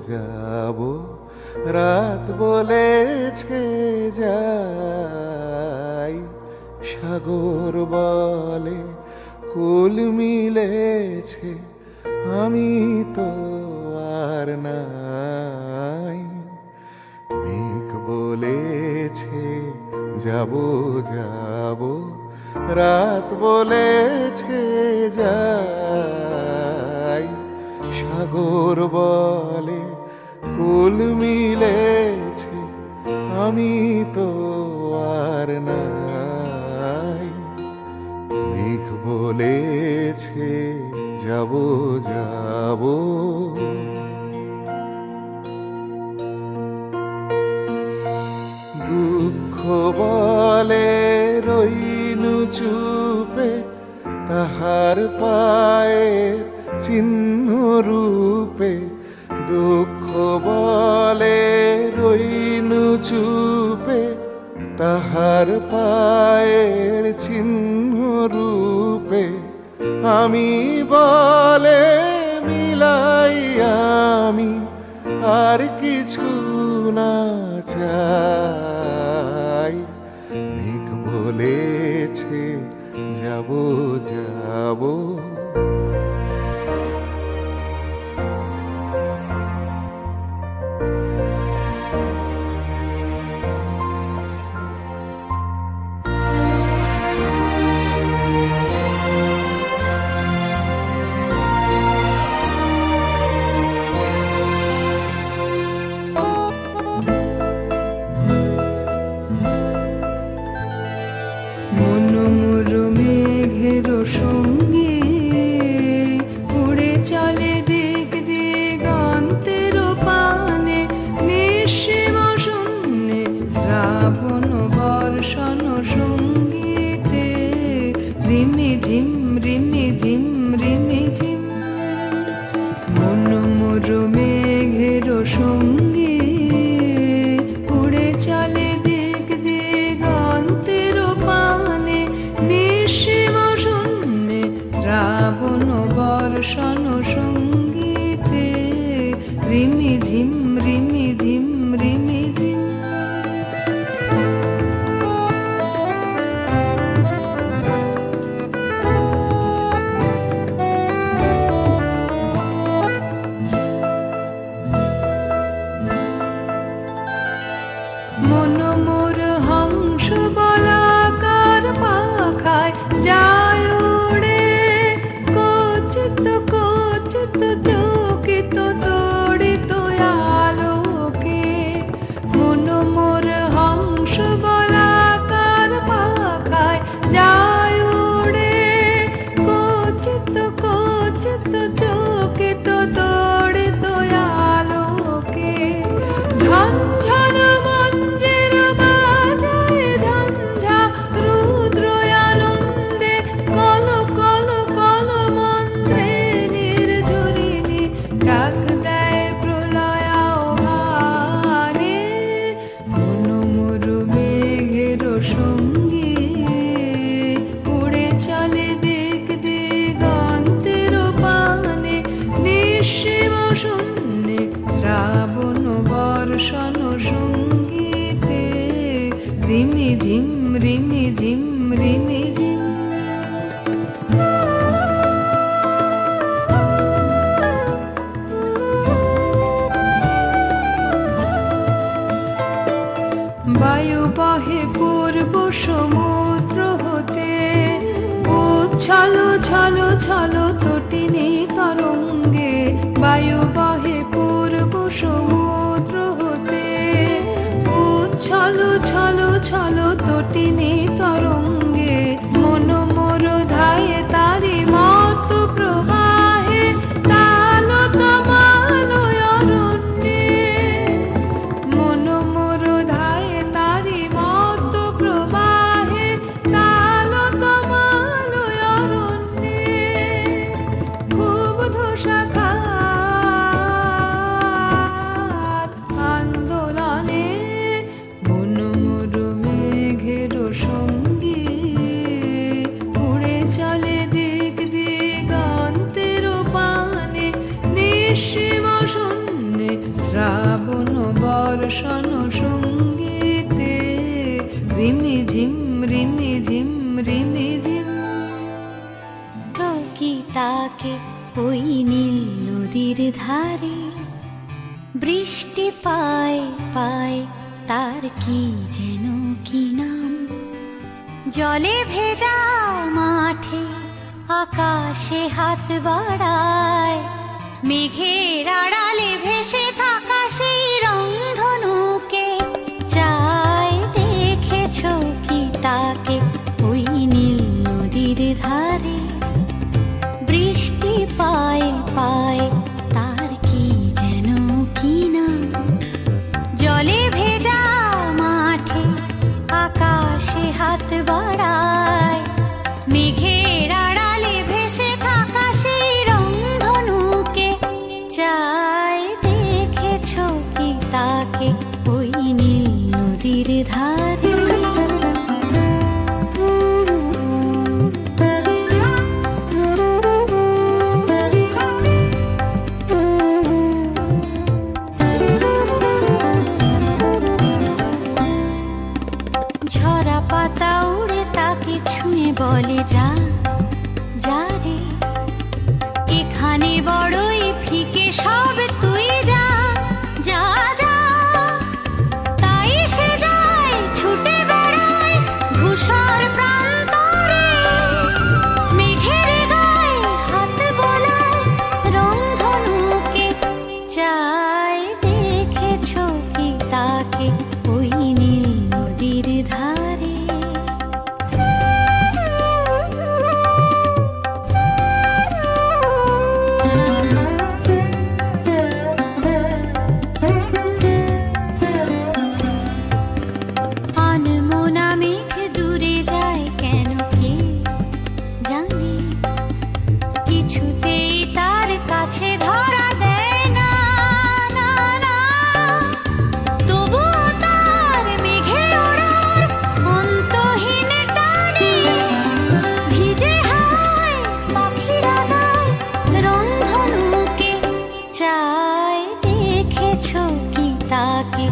যাব রাত বলেছে যাই, সাগর বলে কুল মিলেছে, আমি তো আর নাই। মেঘ বলেছে যাব রাত বলেছে যাই, সাগর বলে কুল মিলেছে, আমি তো আর নাই। মেঘ বলেছে যাব দুঃখ বলে রইনু চুপে, তাহার পায়ের চিহ্ন রূপে। দুঃখ বলে রইনু চুপে, তাহার পায়ের চিহ্ন রূপে। আমি বলে মিলাই আমি আর কিছু না চাই। মেঘ বলেছে যাব মেঘের সঙ্গী উড়ে চলে দিক দিগন্তের পানে, নিঃসীম শূন্যে শ্রাবণ বর্ষণ সঙ্গীতে। রিমি ঝিম মন মোর মেঘের সঙ্গী উড়ে চলে দিক দিগন্তের পানে, নিঃসীম শূন্যে শ্রাবণ বর্ষণ সঙ্গীতে। রিমি ঝিম মন মোর হংস বলাকার পাখায় যায় উড়ে, কচিত চকিত তড়িত আলোকে। মন মোর হংস বলাকার পাখায় যায় উড়ে, কচিত চকিত তড়িত আলোকে। ঝনঝন মঞ্জের বাজায় ঝঞ্ঝা রুদ্র আনন্দে, কল মন্ত্রে নির্ঝরিণী ডাক দেয় প্রলয় আহ্বানে। মন মোর মেঘের সঙ্গী উড়ে চলে দিক দিগন্তের পানে, নিঃসীম শূন্যে শ্রাবণ বর্ষণ সঙ্গীতে। রিমি ঝিম বায়ু বহে পূর্ব সমুদ্র হতে, উচ্ছল ছল তটিনী তরঙ্গে। বায়ু বহে পূর্ব সমুদ্র হতে, উচ্ছল ছল তটিনী তরঙ্গে। মন মোর ধায়ে তারি মত প্রবাহে, তাল তমালয় অরণ্যে। মন মোর ধায়ে তারি মত প্রবাহে, তাল তমালয় অরণ্যে। ক্ষুব্ধ শাখার আন্দোলনে, মন মোর মেঘের সঙ্গী শ্রাবণ বর্ষণ সঙ্গীতে রিমি ঝিম রিমি ঝিম রিমি ঝিম। টকি তাকে ওই নীল নদীর ধারে বৃষ্টি পায় পায় তার কি যেন কি নাম। জলে ভেজা মাঠে আকাশে হাত বাড়ায়, মেঘের আড়ালে ভেসে থাকা সেই রংধনুকে চায়। দেখেছো কি তাকে ওই নীল নদীর ধারে বৃষ্টি পায় পায় তার কি যেন কি নাম। জলে ভেজা মাঠে আকাশে হাত বাড়ায়, মেঘের আড়ালে ভেসে থাকা সেই রংধনুকে চায়। দেখেছো কি তাকে ওই নীল নদীর ধারে? ঝরা পাতা উড়ে তাকে ছুঁয়ে বলে যা যা রে, এখানে বড়ই ফিকে সব তুই যা যা যা। তাই সে যায় ছুটে বেড়ায় ধূসর প্রান্তরে, মেঘের গায়ে হাত বোলায় রংধনুকে চায়। দেখেছো কি তাকে ওই নীল নদীর ধারে? আনমনা মেঘ দূরে যায় কেন কে জানে, কিছুতেই তার কাছে ধরা দেয় না না না। তবুও তার মেঘে ওড়ার অন্তহীন টানে, ভিজে হাওয়ায় পাখিরা গায় রংধনুকে চায়। দেখেছো কি তাকে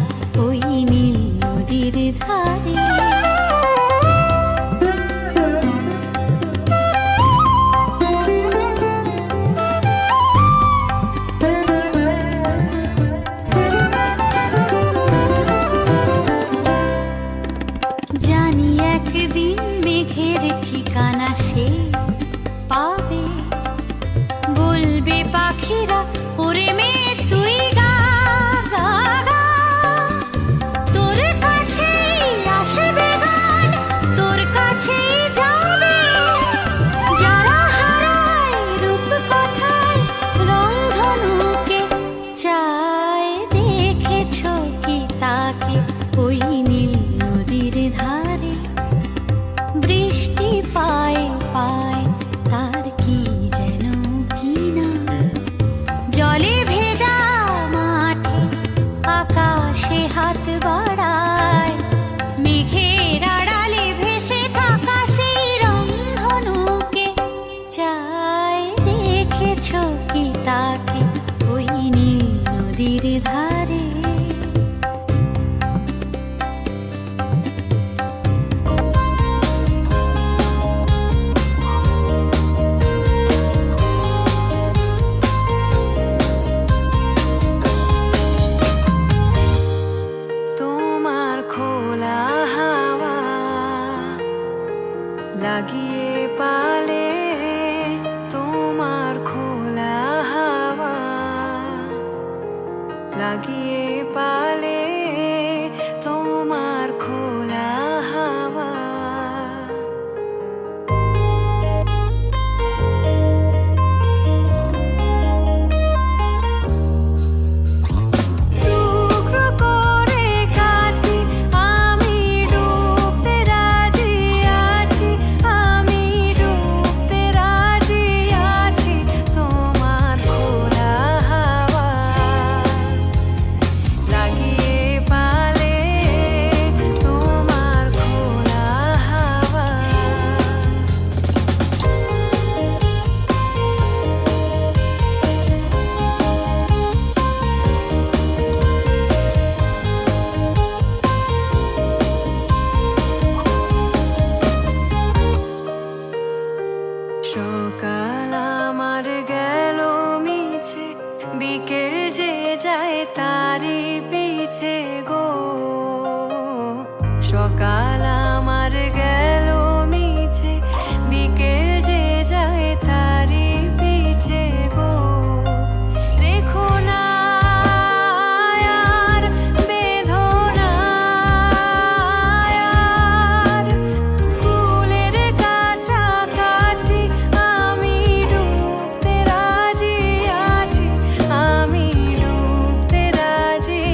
ওই নীল নদীর ধারে? জানি একদিন মেঘের ঠিকানা সে পাবে, বলবে পাখিরা ওরে মেয়ে তুই গা গা গা। তোর কাছেই আসবে গান, তোর কাছেই যাবে যারা হারায় রূপ কথায় রংধনুকে চায়। দেখেছো কি তাকে ওই নীল নদীর ধারে বৃষ্টি পায় পায় তার কি যেন কি নাম। জলে ভেজা মাঠে আকাশে হাত বাড়ায়, মেঘের আড়ালে ভেসে থাকা সেই রংধনুকে চায়। দেখেছো কি তাকে ওই নীল নদীর ধারে? তোমার খোলা হাওয়া লাগিয়ে পালে, তোমার খোলা হাওয়া লাগিয়ে পালে, তোমার খোলা হাওয়া। টুকরো করে কাছি আমি ডুবতে রাজি আছি, আমি ডুবতে রাজি আছি তোমার খোলা হাওয়া লাগিয়ে তারি পিছে গো সকাল আমার গেল মিছে বিকেল যে যায় তারি পিছে গো রেখো না আর বেদনা আর কুলের কাছাকাছি আমি ডুবতে রাজি আছি আমি ডুবতে রাজি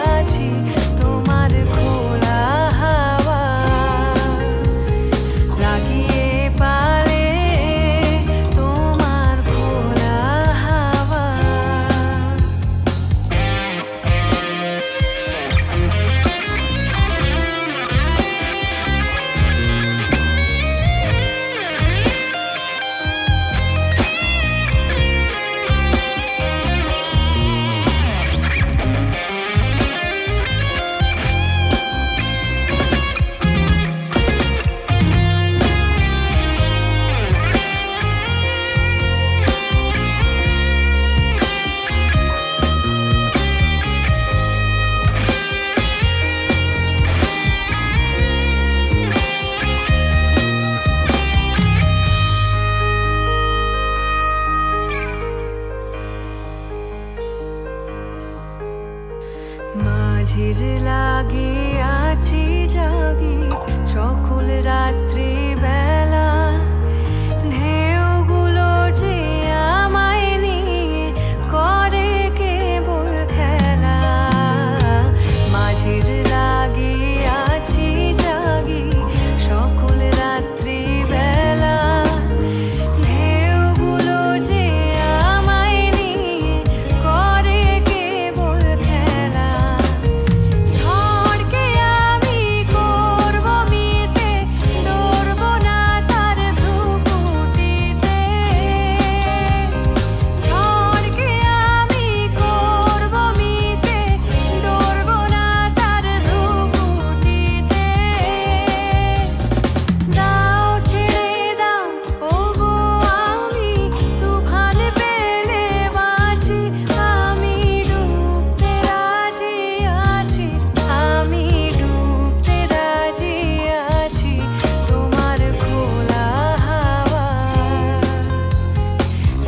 আছি তোমার খোলা হাওয়া লাগিয়ে পালে তোমার খোলা হাওয়া মাঝির লাগি আছি জাগি সকল রাত্রি বেলা ঢেউগুলো যে আমায় নিয়ে করে কেবল খেলা মাঝির লাগি আছি জাগি সকল রাত্রি বেলা ঢেউগুলো যে আমায় নিয়ে করে কেবল খেলা ঝড়কে আমি করব মিতে দৌড়ব না তার ভ্রুকুটিতে ঝড়কে আমি করব মিতে দৌড়ব না তার ভ্রুকুটিতে দাও ছেড়ে দাও ওগো আমি তুফান পেলে বাঁচি আমি ডুবতে রাজি আছি আমি ডুবতে রাজি আছি তোমার খোলা হাওয়া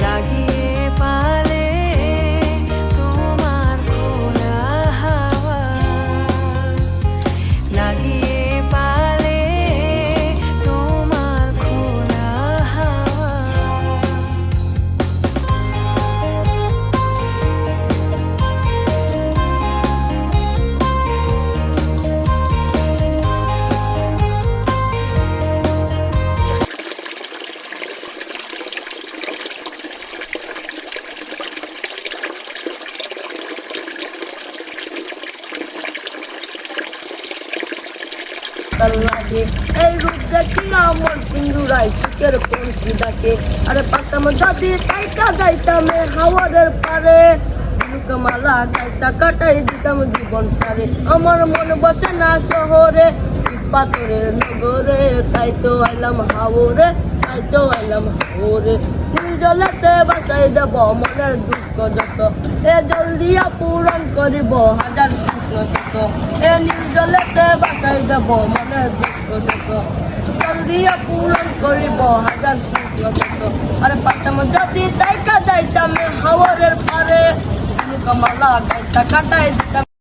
লাগিয়ে পালে তোমার খোলা হাওয়া লাগিয়ে পালে তোমার খোলা হাওয়া তার লাগে এই রূপ দেখি আমার পিঞ্জুরাই সুখের পঞ্চি ডাকে আরে পাতাম যদি তাইকা যাইতাম হাওয়ারের পারে ঝুনুকমালা গাইতা কাটাই দিতাম জীবন পারে আমার মন বসে না শহরে পাথরের নগরে তাই তো আইলাম হাওরে তাই তো আইলাম হাওরে নীল জলেতে বাসাই দেব মনের দুঃখ যত এ জল দিয়া পূরণ করিব হাজার শুক্ল যত এ নীল জলেতে বাসাই দেব মনের দুঃখ যত জল দিয়া পূরণ করিব হাজার শুক্ল যত আরে পাতাম যদি তাইকা যাইতাম হাওরের পারে ঝুনুকমালা গাইতা কাটাই দিতাম